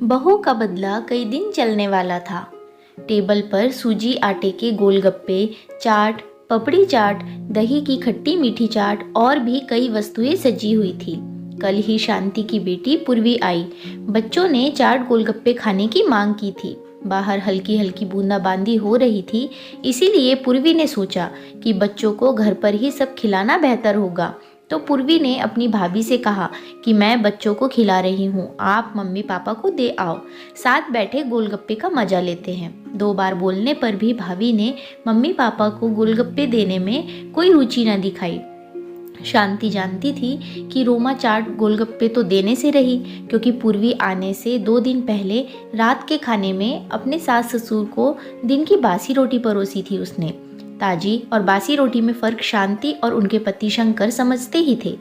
बहू का बदला कई दिन चलने वाला था। टेबल पर सूजी आटे के गोलगप्पे, चाट, पपड़ी चाट, दही की खट्टी मीठी चाट और भी कई वस्तुएं सजी हुई थी। कल ही शांति की बेटी पूर्वी आई। बच्चों ने चाट गोलगप्पे खाने की मांग की थी। बाहर हल्की हल्की बूंदाबांदी हो रही थी, इसीलिए पूर्वी ने सोचा कि बच्चों को घर पर ही सब खिलाना बेहतर होगा। तो पूर्वी ने अपनी भाभी से कहा कि मैं बच्चों को खिला रही हूँ, आप मम्मी पापा को दे आओ, साथ बैठे गोलगप्पे का मजा लेते हैं। 2 बार बोलने पर भी भाभी ने मम्मी पापा को गोलगप्पे देने में कोई रुचि न दिखाई। शांति जानती थी कि रोमा चाट गोलगप्पे तो देने से रही, क्योंकि पूर्वी आने से 2 दिन पहले रात के खाने में अपने सास ससुर को दिन की बासी रोटी परोसी थी उसने। ताजी और बासी रोटी में फ़र्क शांति और उनके पति शंकर समझते ही थे।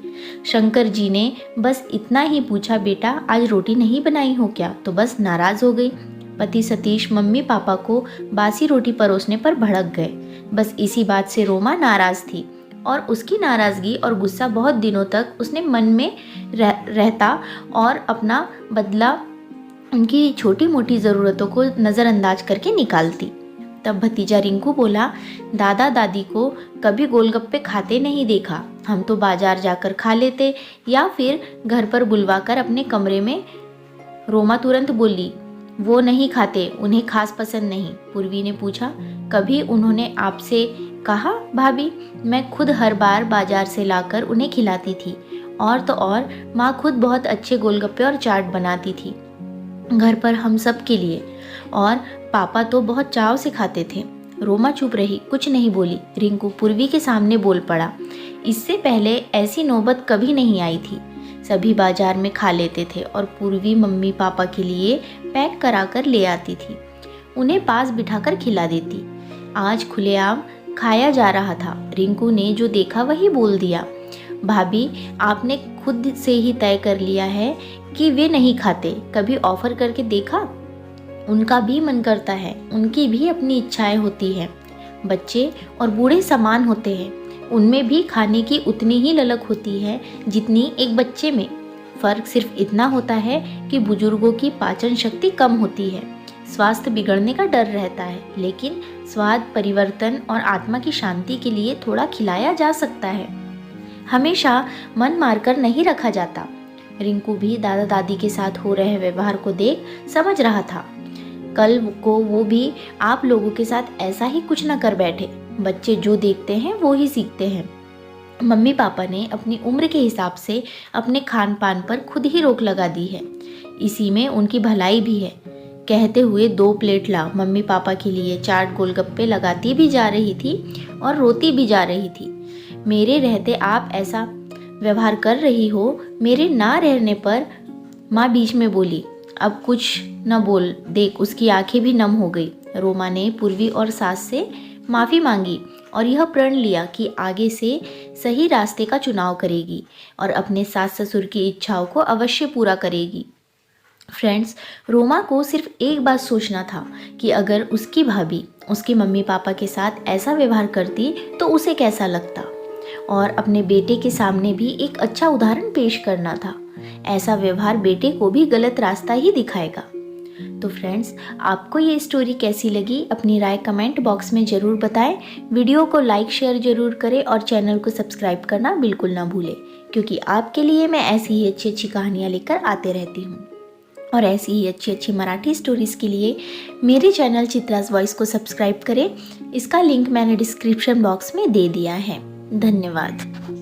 शंकर जी ने बस इतना ही पूछा, बेटा आज रोटी नहीं बनाई हो क्या? तो बस नाराज़ हो गई। पति सतीश मम्मी पापा को बासी रोटी परोसने पर भड़क गए। बस इसी बात से रोमा नाराज़ थी और उसकी नाराज़गी और गुस्सा बहुत दिनों तक उसने मन में रहता और अपना बदला उनकी छोटी मोटी ज़रूरतों को नज़रअंदाज करके निकालती। तब भतीजा रिंकू बोला, दादा दादी को कभी गोलगप्पे खाते नहीं देखा, हम तो बाजार जाकर खा लेते या फिर घर पर बुलवाकर अपने कमरे में। रोमा तुरंत बोली, वो नहीं खाते, उन्हें खास पसंद नहीं। पूर्वी ने पूछा, कभी उन्होंने आपसे कहा? भाभी, मैं खुद हर बार बाजार से लाकर उन्हें खिलाती थी, और तो और माँ खुद बहुत अच्छे गोलगप्पे और चाट बनाती थी घर पर हम सब के लिए, और पापा तो बहुत चाव से खाते थे। रोमा चुप रही, कुछ नहीं बोली। रिंकू पूर्वी के सामने बोल पड़ा, इससे पहले ऐसी नौबत कभी नहीं आई थी। सभी बाजार में खा लेते थे और पूर्वी मम्मी पापा के लिए पैक कराकर ले आती थी, उन्हें पास बिठाकर खिला देती। आज खुलेआम खाया जा रहा था। रिंकू ने जो देखा वही बोल दिया, भाभी आपने खुद से ही तय कर लिया है कि वे नहीं खाते, कभी ऑफर करके देखा? उनका भी मन करता है, उनकी भी अपनी इच्छाएं होती हैं। बच्चे और बूढ़े समान होते हैं, उनमें भी खाने की उतनी ही ललक होती है जितनी एक बच्चे में। फ़र्क सिर्फ इतना होता है कि बुजुर्गों की पाचन शक्ति कम होती है, स्वास्थ्य बिगड़ने का डर रहता है, लेकिन स्वाद, परिवर्तन और आत्मा की शांति के लिए थोड़ा खिलाया जा सकता है, हमेशा मन मारकर नहीं रखा जाता। रिंकू भी दादा दादी के साथ हो रहे व्यवहार को देख समझ रहा था। कल को वो भी आप लोगों के साथ ऐसा ही कुछ न कर बैठे। बच्चे जो देखते हैं वो ही सीखते हैं। मम्मी पापा ने अपनी उम्र के हिसाब से अपने खान पान पर खुद ही रोक लगा दी है, इसी में उनकी भलाई भी है। कहते हुए 2 प्लेट ला मम्मी पापा के लिए चाट गोलगप्पे लगाती भी जा रही थी और रोती भी जा रही थी। मेरे रहते आप ऐसा व्यवहार कर रही हो, मेरे ना रहने पर। माँ बीच में बोली, अब कुछ न बोल, देख उसकी आंखें भी नम हो गई। रोमा ने पूर्वी और सास से माफ़ी मांगी और यह प्रण लिया कि आगे से सही रास्ते का चुनाव करेगी और अपने सास ससुर की इच्छाओं को अवश्य पूरा करेगी। फ्रेंड्स, रोमा को सिर्फ एक बात सोचना था कि अगर उसकी भाभी उसके मम्मी पापा के साथ ऐसा व्यवहार करती तो उसे कैसा लगता, और अपने बेटे के सामने भी एक अच्छा उदाहरण पेश करना था। ऐसा व्यवहार बेटे को भी गलत रास्ता ही दिखाएगा। तो फ्रेंड्स, आपको ये स्टोरी कैसी लगी अपनी राय कमेंट बॉक्स में ज़रूर बताएं। वीडियो को लाइक शेयर ज़रूर करें और चैनल को सब्सक्राइब करना बिल्कुल ना भूलें, क्योंकि आपके लिए मैं ऐसी ही अच्छी अच्छी कहानियाँ लेकर आते रहती हूँ। और ऐसी ही अच्छी अच्छी मराठी स्टोरीज़ के लिए मेरे चैनल चित्रास वॉइस को सब्सक्राइब करें। इसका लिंक मैंने डिस्क्रिप्शन बॉक्स में दे दिया है। धन्यवाद।